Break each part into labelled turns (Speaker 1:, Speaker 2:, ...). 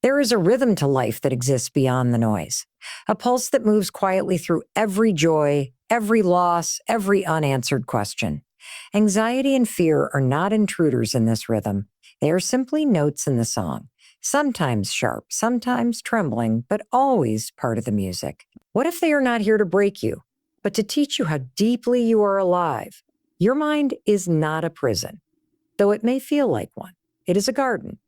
Speaker 1: There is a rhythm to life that exists beyond the noise, a pulse that moves quietly through every joy, every loss, every unanswered question. Anxiety and fear are not intruders in this rhythm. They are simply notes in the song, sometimes sharp, sometimes trembling, but always part of the music. What if they are not here to break you, but to teach you how deeply you are alive? Your mind is not a prison, though it may feel like one. It is a garden,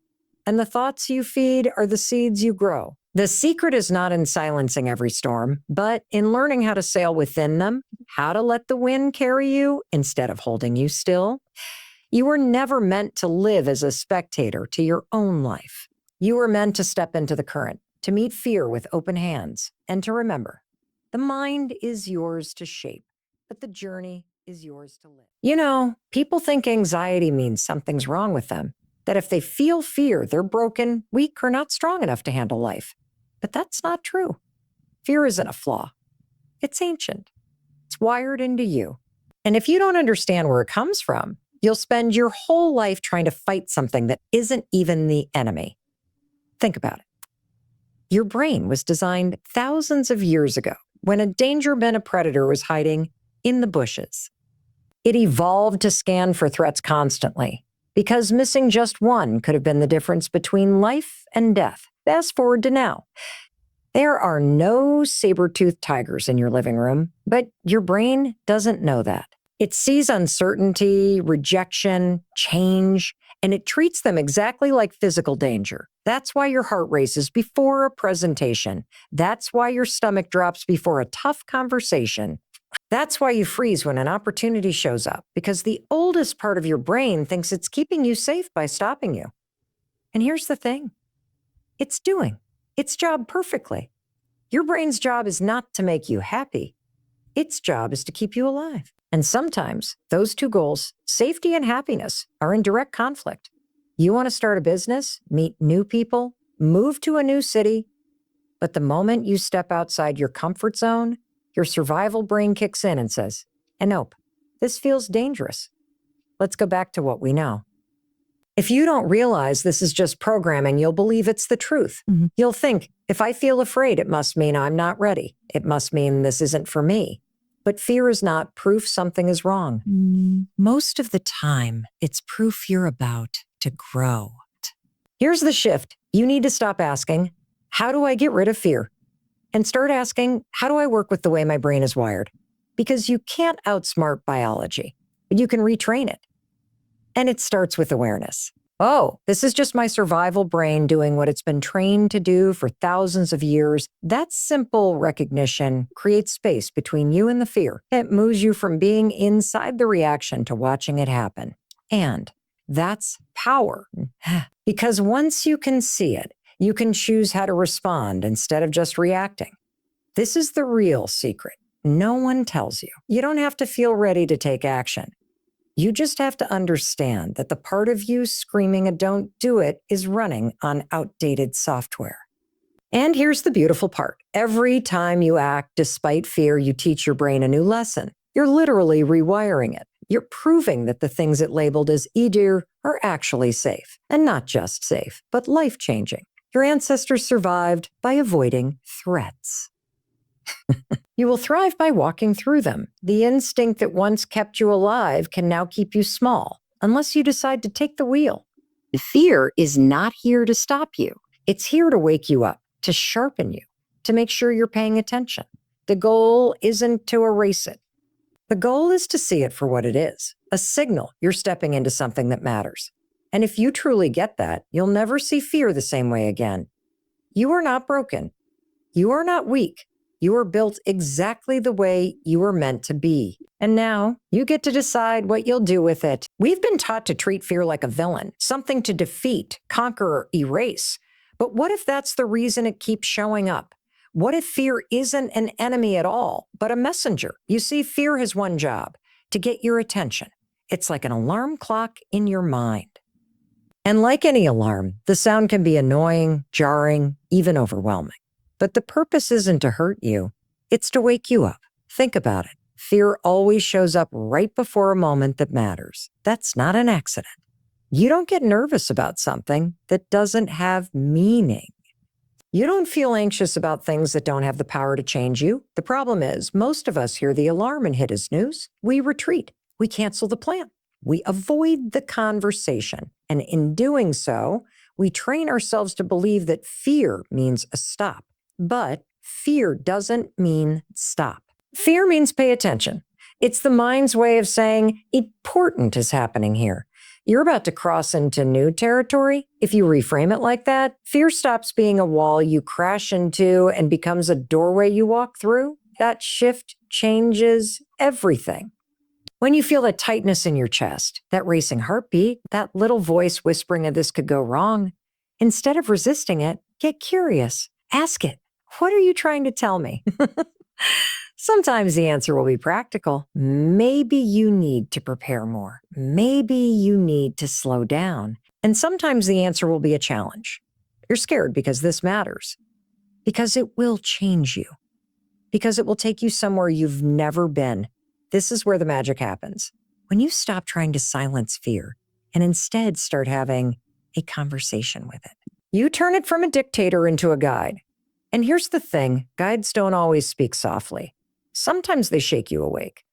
Speaker 1: and the thoughts you feed are the seeds you grow. The secret is not in silencing every storm, but in learning how to sail within them, how to let the wind carry you instead of holding you still. You were never meant to live as a spectator to your own life. You were meant to step into the current, to meet fear with open hands, and to remember, the mind is yours to shape, but the journey is yours to live. You know, people think anxiety means something's wrong with them, that if they feel fear, they're broken, weak, or not strong enough to handle life. But that's not true. Fear isn't a flaw. It's ancient. It's wired into you. And if you don't understand where it comes from, you'll spend your whole life trying to fight something that isn't even the enemy. Think about it. Your brain was designed thousands of years ago when a danger-bent predator was hiding in the bushes. It evolved to scan for threats constantly, because missing just one could have been the difference between life and death. Fast forward to now. There are no saber-toothed tigers in your living room, but your brain doesn't know that. It sees uncertainty, rejection, change, and it treats them exactly like physical danger. That's why your heart races before a presentation. That's why your stomach drops before a tough conversation. That's why you freeze when an opportunity shows up, because the oldest part of your brain thinks it's keeping you safe by stopping you. And here's the thing. It's doing its job perfectly. Your brain's job is not to make you happy. Its job is to keep you alive. And sometimes those two goals, safety and happiness, are in direct conflict. You want to start a business, meet new people, move to a new city, but the moment you step outside your comfort zone, your survival brain kicks in and says, nope, this feels dangerous. Let's go back to what we know. If you don't realize this is just programming, you'll believe it's the truth. Mm-hmm. You'll think, if I feel afraid, it must mean I'm not ready. It must mean this isn't for me. But fear is not proof something is wrong. Most of the time, it's proof you're about to grow. Here's the shift. You need to stop asking, how do I get rid of fear? And start asking, how do I work with the way my brain is wired? Because you can't outsmart biology, but you can retrain it. And it starts with awareness. Oh, this is just my survival brain doing what it's been trained to do for thousands of years. That simple recognition creates space between you and the fear. It moves you from being inside the reaction to watching it happen. And that's power. Because once you can see it, you can choose how to respond instead of just reacting. This is the real secret. No one tells you. You don't have to feel ready to take action. You just have to understand that the part of you screaming a don't do it is running on outdated software. And here's the beautiful part. Every time you act despite fear, you teach your brain a new lesson. You're literally rewiring it. You're proving that the things it labeled as easier are actually safe. And not just safe, but life-changing. Your ancestors survived by avoiding threats. You will thrive by walking through them. The instinct that once kept you alive can now keep you small, unless you decide to take the wheel. The fear is not here to stop you. It's here to wake you up, to sharpen you, to make sure you're paying attention. The goal isn't to erase it. The goal is to see it for what it is, a signal you're stepping into something that matters. And if you truly get that, you'll never see fear the same way again. You are not broken. You are not weak. You are built exactly the way you were meant to be. And now you get to decide what you'll do with it. We've been taught to treat fear like a villain, something to defeat, conquer, or erase. But what if that's the reason it keeps showing up? What if fear isn't an enemy at all, but a messenger? You see, fear has one job, to get your attention. It's like an alarm clock in your mind. And like any alarm, the sound can be annoying, jarring, even overwhelming. But the purpose isn't to hurt you. It's to wake you up. Think about it. Fear always shows up right before a moment that matters. That's not an accident. You don't get nervous about something that doesn't have meaning. You don't feel anxious about things that don't have the power to change you. The problem is, most of us hear the alarm and hit a snooze. We retreat. We cancel the plan. We avoid the conversation. And in doing so, we train ourselves to believe that fear means a stop. But fear doesn't mean stop. Fear means pay attention. It's the mind's way of saying important is happening here. You're about to cross into new territory. If you reframe it like that, fear stops being a wall you crash into and becomes a doorway you walk through. That shift changes everything. When you feel that tightness in your chest, that racing heartbeat, that little voice whispering that this could go wrong, instead of resisting it, get curious. Ask it, what are you trying to tell me? Sometimes the answer will be practical. Maybe you need to prepare more. Maybe you need to slow down. And sometimes the answer will be a challenge. You're scared because this matters. Because it will change you. Because it will take you somewhere you've never been. This is where the magic happens. When you stop trying to silence fear and instead start having a conversation with it. You turn it from a dictator into a guide. And here's the thing, guides don't always speak softly. Sometimes they shake you awake.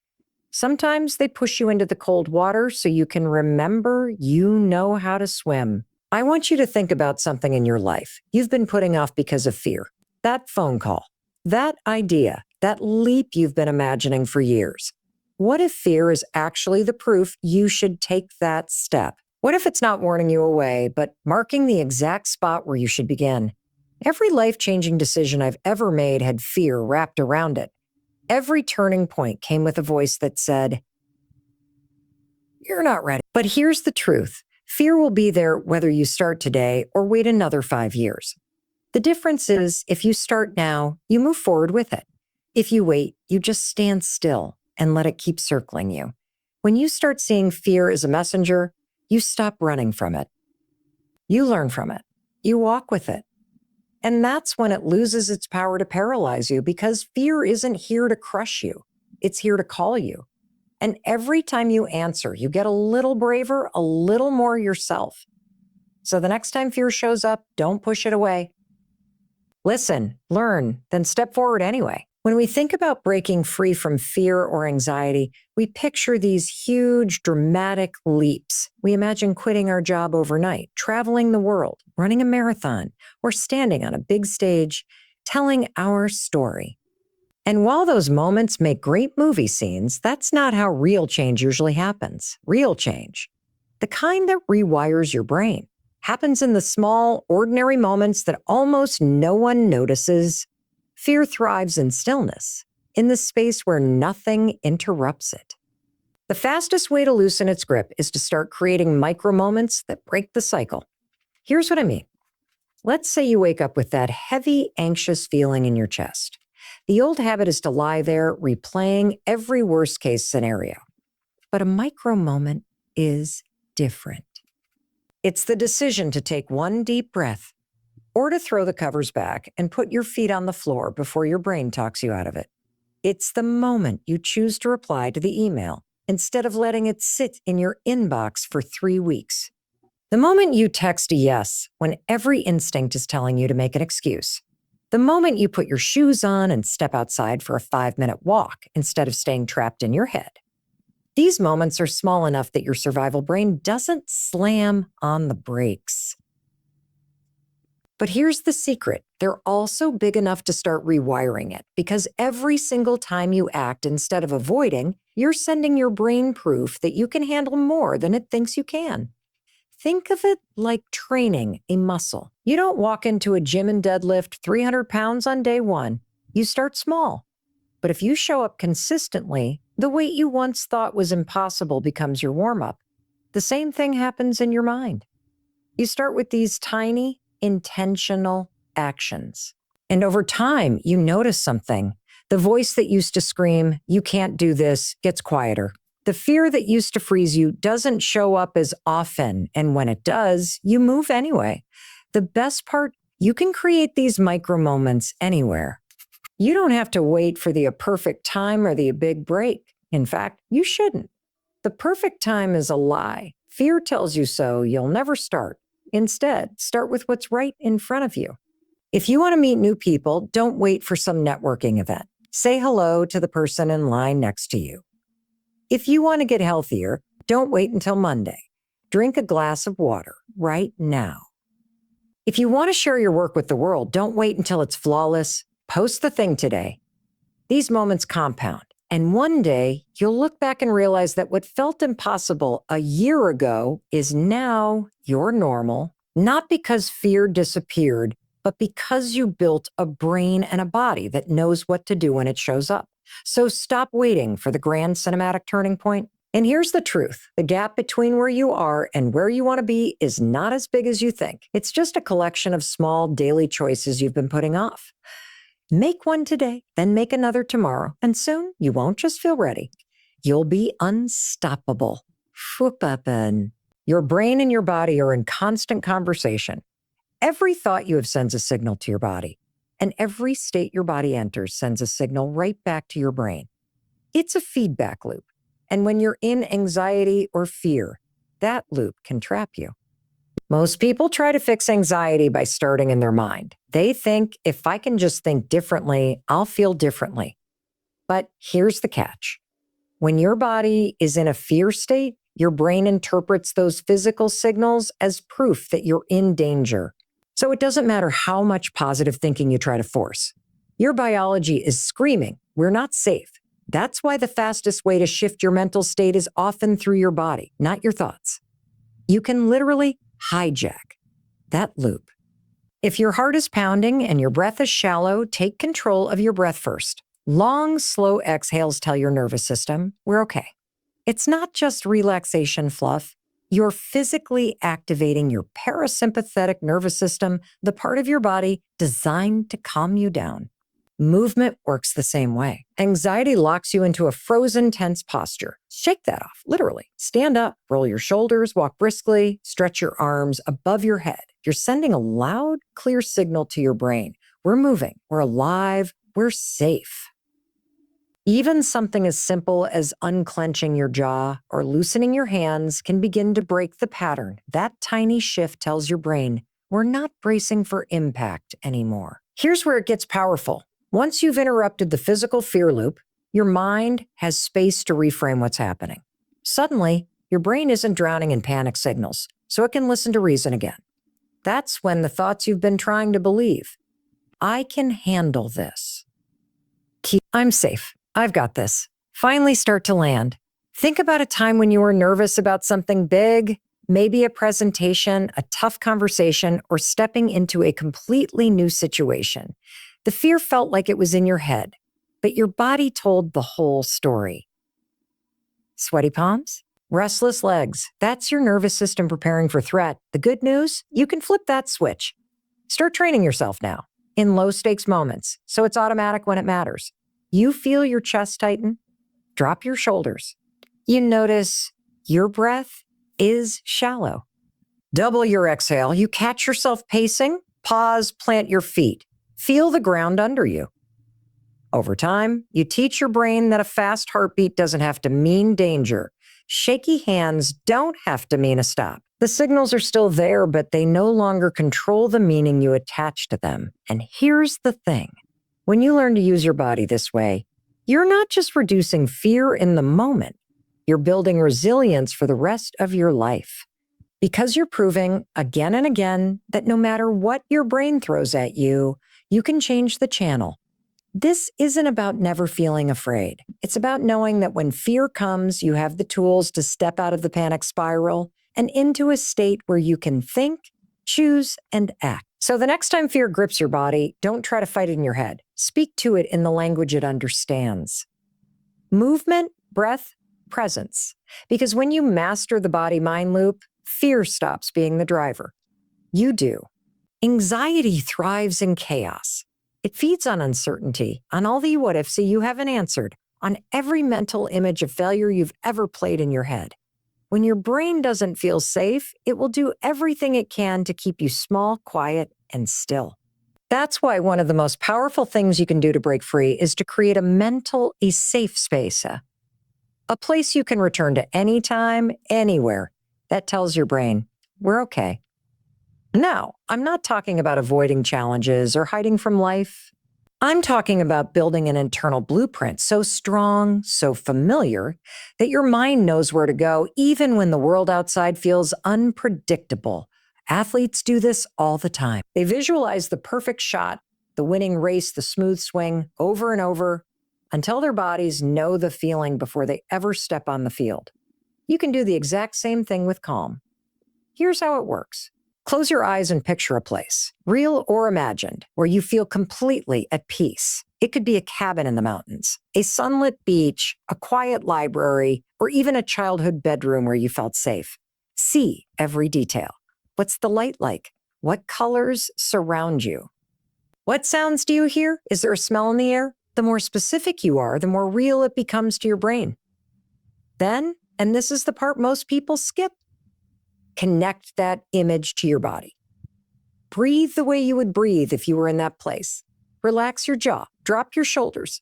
Speaker 1: Sometimes they push you into the cold water so you can remember you know how to swim. I want you to think about something in your life you've been putting off because of fear. That phone call, that idea, that leap you've been imagining for years. What if fear is actually the proof you should take that step? What if it's not warning you away, but marking the exact spot where you should begin? Every life-changing decision I've ever made had fear wrapped around it. Every turning point came with a voice that said, "You're not ready." But here's the truth. Fear will be there whether you start today or wait another 5 years. The difference is, if you start now, you move forward with it. If you wait, you just stand still and let it keep circling you. When you start seeing fear as a messenger, you stop running from it. You learn from it. You walk with it. And that's when it loses its power to paralyze you, because fear isn't here to crush you. It's here to call you. And every time you answer, you get a little braver, a little more yourself. So the next time fear shows up, don't push it away. Listen, learn, then step forward anyway. When we think about breaking free from fear or anxiety, we picture these huge, dramatic leaps. We imagine quitting our job overnight, traveling the world, running a marathon, or standing on a big stage, telling our story. And while those moments make great movie scenes, that's not how real change usually happens. Real change, the kind that rewires your brain, happens in the small, ordinary moments that almost no one notices. Fear thrives in stillness, in the space where nothing interrupts it. The fastest way to loosen its grip is to start creating micro moments that break the cycle. Here's what I mean. Let's say you wake up with that heavy, anxious feeling in your chest. The old habit is to lie there, replaying every worst-case scenario. But a micro moment is different. It's the decision to take one deep breath, or to throw the covers back and put your feet on the floor before your brain talks you out of it. It's the moment you choose to reply to the email instead of letting it sit in your inbox for 3 weeks. The moment you text a yes when every instinct is telling you to make an excuse. The moment you put your shoes on and step outside for a 5-minute walk instead of staying trapped in your head. These moments are small enough that your survival brain doesn't slam on the brakes. But here's the secret. They're also big enough to start rewiring it, because every single time you act instead of avoiding, you're sending your brain proof that you can handle more than it thinks you can. Think of it like training a muscle. You don't walk into a gym and deadlift 300 pounds on day 1. You start small. But if you show up consistently, the weight you once thought was impossible becomes your warm-up. The same thing happens in your mind. You start with these tiny, intentional actions. And over time, you notice something. The voice that used to scream, "You can't do this," gets quieter. The fear that used to freeze you doesn't show up as often, and when it does, you move anyway. The best part, you can create these micro moments anywhere. You don't have to wait for the perfect time or the big break. In fact, you shouldn't. The perfect time is a lie. Fear tells you so, you'll never start. Instead, start with what's right in front of you. If you want to meet new people, don't wait for some networking event. Say hello to the person in line next to you. If you want to get healthier, don't wait until Monday. Drink a glass of water right now. If you want to share your work with the world, don't wait until it's flawless. Post the thing today. These moments compound, and one day you'll look back and realize that what felt impossible a year ago is now your normal, not because fear disappeared, but because you built a brain and a body that knows what to do when it shows up. So stop waiting for the grand cinematic turning point. And here's the truth. The gap between where you are and where you want to be is not as big as you think. It's just a collection of small daily choices you've been putting off. Make one today, then make another tomorrow, and soon you won't just feel ready. You'll be unstoppable. Fupapen. Your brain and your body are in constant conversation. Every thought you have sends a signal to your body, and every state your body enters sends a signal right back to your brain. It's a feedback loop. And when you're in anxiety or fear, that loop can trap you. Most people try to fix anxiety by starting in their mind. They think, if I can just think differently, I'll feel differently. But here's the catch. When your body is in a fear state, your brain interprets those physical signals as proof that you're in danger. So it doesn't matter how much positive thinking you try to force. Your biology is screaming, we're not safe. That's why the fastest way to shift your mental state is often through your body, not your thoughts. You can literally hijack that loop. If your heart is pounding and your breath is shallow, take control of your breath first. Long, slow exhales tell your nervous system, we're okay. It's not just relaxation fluff. You're physically activating your parasympathetic nervous system, the part of your body designed to calm you down. Movement works the same way. Anxiety locks you into a frozen, tense posture. Shake that off, literally. Stand up, roll your shoulders, walk briskly, stretch your arms above your head. You're sending a loud, clear signal to your brain. We're moving, we're alive, we're safe. Even something as simple as unclenching your jaw or loosening your hands can begin to break the pattern. That tiny shift tells your brain, we're not bracing for impact anymore. Here's where it gets powerful. Once you've interrupted the physical fear loop, your mind has space to reframe what's happening. Suddenly, your brain isn't drowning in panic signals, so it can listen to reason again. That's when the thoughts you've been trying to believe, I can handle this. I'm safe. I've got this. Finally start to land. Think about a time when you were nervous about something big, maybe a presentation, a tough conversation, or stepping into a completely new situation. The fear felt like it was in your head, but your body told the whole story. Sweaty palms? Restless legs. That's your nervous system preparing for threat. The good news? You can flip that switch. Start training yourself now in low-stakes moments, so it's automatic when it matters. You feel your chest tighten? Drop your shoulders. You notice your breath is shallow. Double your exhale. You catch yourself pacing. Pause, plant your feet. Feel the ground under you. Over time, you teach your brain that a fast heartbeat doesn't have to mean danger. Shaky hands don't have to mean a stop. The signals are still there, but they no longer control the meaning you attach to them. And here's the thing. When you learn to use your body this way, you're not just reducing fear in the moment. You're building resilience for the rest of your life. Because you're proving again and again that no matter what your brain throws at you, you can change the channel. This isn't about never feeling afraid. It's about knowing that when fear comes, you have the tools to step out of the panic spiral and into a state where you can think, choose, and act. So the next time fear grips your body, don't try to fight it in your head. Speak to it in the language it understands. Movement, breath, presence. Because when you master the body-mind loop, fear stops being the driver. You do. Anxiety thrives in chaos. It feeds on uncertainty, on all the what-ifs you haven't answered, on every mental image of failure you've ever played in your head. When your brain doesn't feel safe, it will do everything it can to keep you small, quiet, and still. That's why one of the most powerful things you can do to break free is to create a safe space, a place you can return to anytime, anywhere. That tells your brain, we're okay. Now, I'm not talking about avoiding challenges or hiding from life. I'm talking about building an internal blueprint so strong, so familiar, that your mind knows where to go even when the world outside feels unpredictable. Athletes do this all the time. They visualize the perfect shot, the winning race, the smooth swing over and over until their bodies know the feeling before they ever step on the field. You can do the exact same thing with calm. Here's how it works. Close your eyes and picture a place, real or imagined, where you feel completely at peace. It could be a cabin in the mountains, a sunlit beach, a quiet library, or even a childhood bedroom where you felt safe. See every detail. What's the light like? What colors surround you? What sounds do you hear? Is there a smell in the air? The more specific you are, the more real it becomes to your brain. Then, and this is the part most people skip, connect that image to your body. Breathe the way you would breathe if you were in that place. Relax your jaw, drop your shoulders.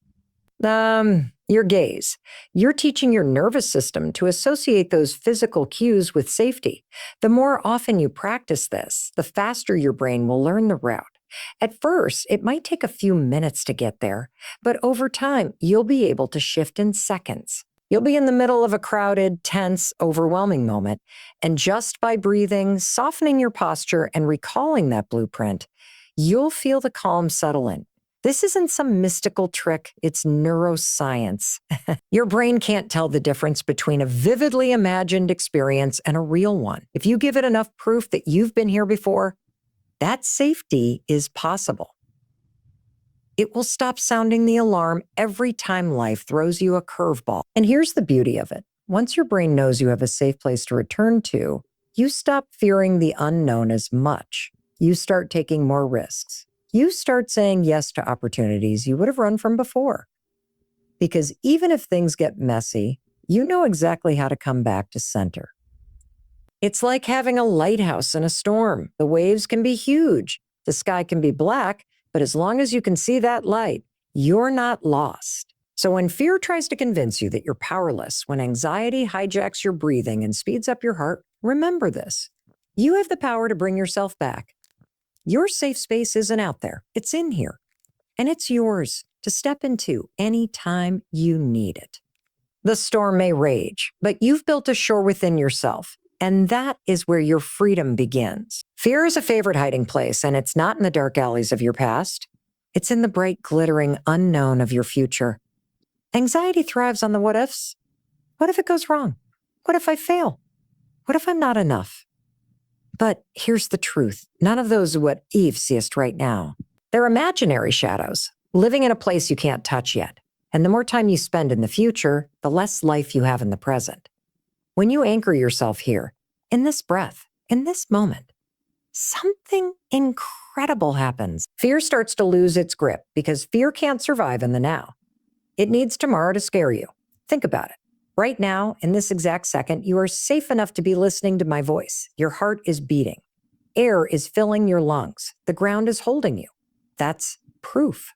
Speaker 1: Your gaze. You're teaching your nervous system to associate those physical cues with safety. The more often you practice this, the faster your brain will learn the route. At first, it might take a few minutes to get there, but over time, you'll be able to shift in seconds. You'll be in the middle of a crowded, tense, overwhelming moment, and just by breathing, softening your posture, and recalling that blueprint, you'll feel the calm settle in. This isn't some mystical trick, it's neuroscience. Your brain can't tell the difference between a vividly imagined experience and a real one. If you give it enough proof that you've been here before, that safety is possible. It will stop sounding the alarm every time life throws you a curveball. And here's the beauty of it. Once your brain knows you have a safe place to return to, you stop fearing the unknown as much. You start taking more risks. You start saying yes to opportunities you would have run from before. Because even if things get messy, you know exactly how to come back to center. It's like having a lighthouse in a storm. The waves can be huge. The sky can be black. But as long as you can see that light, you're not lost. So when fear tries to convince you that you're powerless, when anxiety hijacks your breathing and speeds up your heart, remember this. You have the power to bring yourself back. Your safe space isn't out there. It's in here. And it's yours to step into anytime you need it. The storm may rage, but you've built a shore within yourself. And that is where your freedom begins. Fear is a favorite hiding place, and it's not in the dark alleys of your past. It's in the bright, glittering unknown of your future. Anxiety thrives on the what ifs. What if it goes wrong? What if I fail? What if I'm not enough? But here's the truth. None of those what ifs exist right now. They're imaginary shadows, living in a place you can't touch yet. And the more time you spend in the future, the less life you have in the present. When you anchor yourself here, in this breath, in this moment, something incredible happens. Fear starts to lose its grip because fear can't survive in the now. It needs tomorrow to scare you. Think about it. Right now, in this exact second, you are safe enough to be listening to my voice. Your heart is beating. Air is filling your lungs. The ground is holding you. That's proof.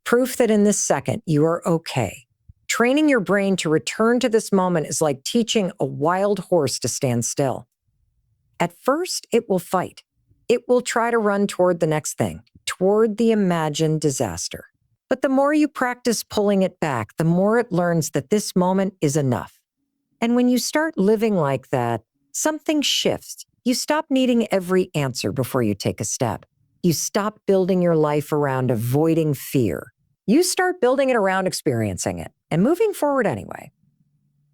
Speaker 1: Proof that in this second, you are okay. Training your brain to return to this moment is like teaching a wild horse to stand still. At first, it will fight. It will try to run toward the next thing, toward the imagined disaster. But the more you practice pulling it back, the more it learns that this moment is enough. And when you start living like that, something shifts. You stop needing every answer before you take a step. You stop building your life around avoiding fear. You start building it around experiencing it and moving forward anyway.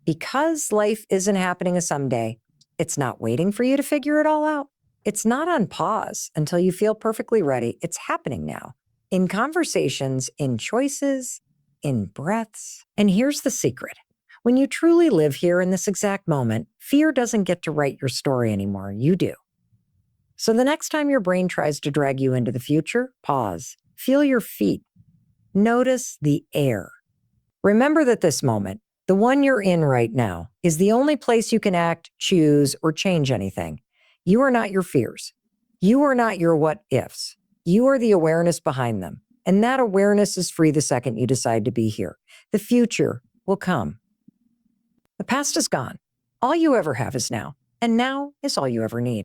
Speaker 1: Because life isn't happening a someday, it's not waiting for you to figure it all out. It's not on pause until you feel perfectly ready. It's happening now. In conversations, in choices, in breaths. And here's the secret. When you truly live here in this exact moment, fear doesn't get to write your story anymore. You do. So the next time your brain tries to drag you into the future, pause. Feel your feet. Notice the air. Remember that this moment, the one you're in right now, is the only place you can act, choose, or change anything. You are not your fears. You are not your what ifs. You are the awareness behind them. And that awareness is free the second you decide to be here. The future will come. The past is gone. All you ever have is now. And now is all you ever need.